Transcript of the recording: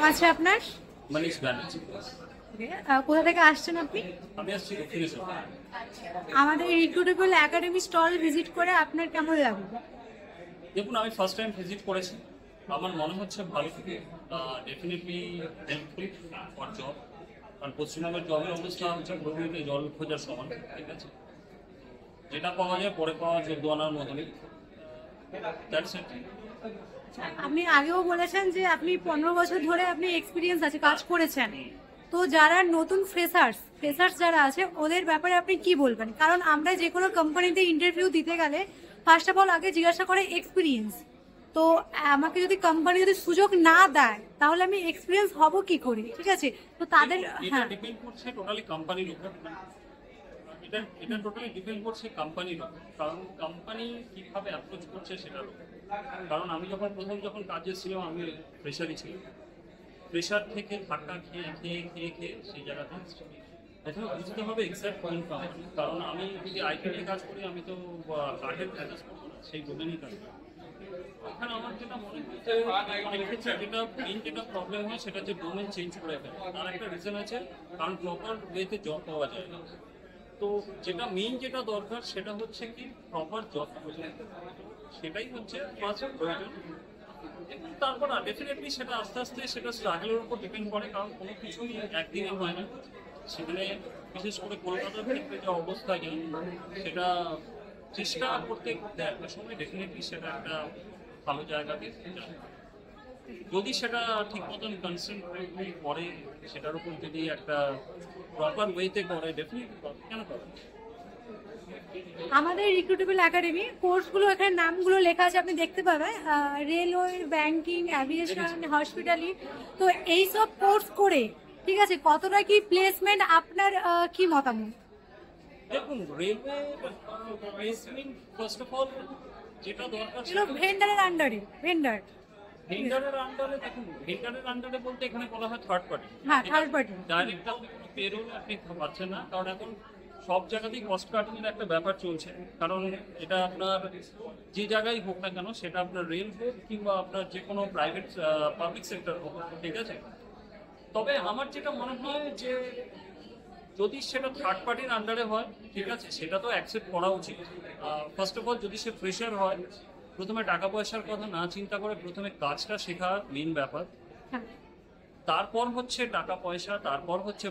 আছে আপনার? মনীষ ব্যানার্জি। কোথা থেকে আসছেন আপনি? আমি আসছি দক্ষিণেশ্বর। আমাদের রিক্রুটেবল একাডেমি স্টল ভিজিট করে আপনার কেমন লাগলো? দেখুন, আমি ফার্স্ট টাইম ভিজিট করেছি। আমার মনে হচ্ছে ভালো, ডেফিনেটলি হেল্পফুল ফর জব। কারণ পশ্চিমবঙ্গের জবের অবস্থা হচ্ছে প্রকৃতিতে জল খোঁজার সমান, ঠিক আছে? যেটা পাওয়া যায় পরে পাওয়া 14 আনার মতনই। That's it. আপনি আগেও বলেছেন যে আপনি 15 বছর ধরে আপনি এক্সপিরিয়েন্স আছে, কাজ করেছেন। তো যারা নতুন ফ্রেশার্স যারা আছে ওদের ব্যাপারে আপনি কি বলবেন? কারণ আমরা যে কোনো কোম্পানিতে ইন্টারভিউ দিতে গেলে ফার্স্ট অফ অল আগে জিজ্ঞাসা করে এক্সপিরিয়েন্স। তো আমাকে যদি কোম্পানি যদি সুযোগ না দেয় তাহলে আমি এক্সপিরিয়েন্স হব কি করে? ঠিক আছে, তো তাদের এটা ডিপেন্ড করছে টোটালি কোম্পানির উপর। এটা টোটালি ডিপেন্ড করছে কোম্পানির উপর, কারণ কোম্পানি কিভাবে অ্যাপ্রোচ করছে সেটার উপর। কারণ আমি যখন কাজে ছিলাম, আমি প্রেশারই ছিলাম। প্রেশার থেকে ধাক্কা খেয়ে খেয়ে খেয়ে খেয়ে সেই জায়গাতে প্রথমে বুঝতে হবে এক্সাক্ট কোন কোম্পানি। কারণ আমি যদি আইটি নিয়ে কাজ করি, আমি তো কাঠের কাজ করবো না, সেই ডোমেনই কাজ করবো। ওখানে আমার যেটা মনে হচ্ছে অনেক ক্ষেত্রে যেটা প্রবলেম হয় সেটা হচ্ছে ডোমেন চেঞ্জ করে ফেলে। তার একটা রিজন আছে, কারণ প্রপার ওয়েতে জব পাওয়া যায় না। তো যেটা দরকার সেটা হচ্ছে কি প্রপার জব, সেটাই হচ্ছে ফার্স্ট প্রয়োজন। তারপর ডেফিনেটলি সেটা আস্তে আস্তে সেটা স্ট্রাগলের উপর ডিপেন্ড করে, কারণ কোনো কিছুই একদিনে হয় না। সেখানে বিশেষ করে কলকাতার ক্ষেত্রে যে অবস্থা সেটা চেষ্টা করতে করতে একটা সময় ডেফিনেটলি সেটা একটা ভালো জায়গাতে যায়। যদি সেটা ঠিক মতন কনসেন্ট্রেটলি করে, সেটার উপর যদি একটা প্রপার ওয়েতে করে, ডেফিনেটলি কেন করে। আমাদের রিক্রুটেবল একাডেমি কোর্সগুলো এখানে নামগুলো লেখা আছে, আপনি দেখতে পাবেন। Railway, banking, aviation, হসপিটালি। তো এইসব কোর্স করে ঠিক আছে, কতটা কি প্লেসমেন্ট আপনার কি মতামত? দেখুন, railway placement first of all যেটা দরকার এগুলো ভেন্ডারের আন্ডারে, ভেন্ডারের আন্ডারে। দেখুন, ভেন্ডারের আন্ডারে বলতে এখানে বলা হয় থার্ড পার্টি। হ্যাঁ, থার্ড পার্টি। ডাইরেক্ট আপনি কোনো পেরোল আপনি পাচ্ছেন না, কারণ এখন সব জায়গাতেই কস্ট কাটিংয়ের একটা ব্যাপার চলছে। কারণ এটা আপনার যে জায়গায় হোক না কেন, সেটা আপনার রেল হোক কিংবা আপনার যে কোনো প্রাইভেট পাবলিক সেক্টর হোক, ঠিক আছে? তবে আমার যেটা মনে হয় যে যদি সেটা থার্ড পার্টির আন্ডারে হয়, ঠিক আছে, সেটা তো অ্যাকসেপ্ট করা উচিত। ফার্স্ট অফ অল যদি সে ফ্রেশার হয়, প্রথমে টাকা পয়সার কথা না চিন্তা করে প্রথমে কাজটা শেখা মেইন ব্যাপার। তারপর হচ্ছে টাকা পয়সা, তারপর হচ্ছে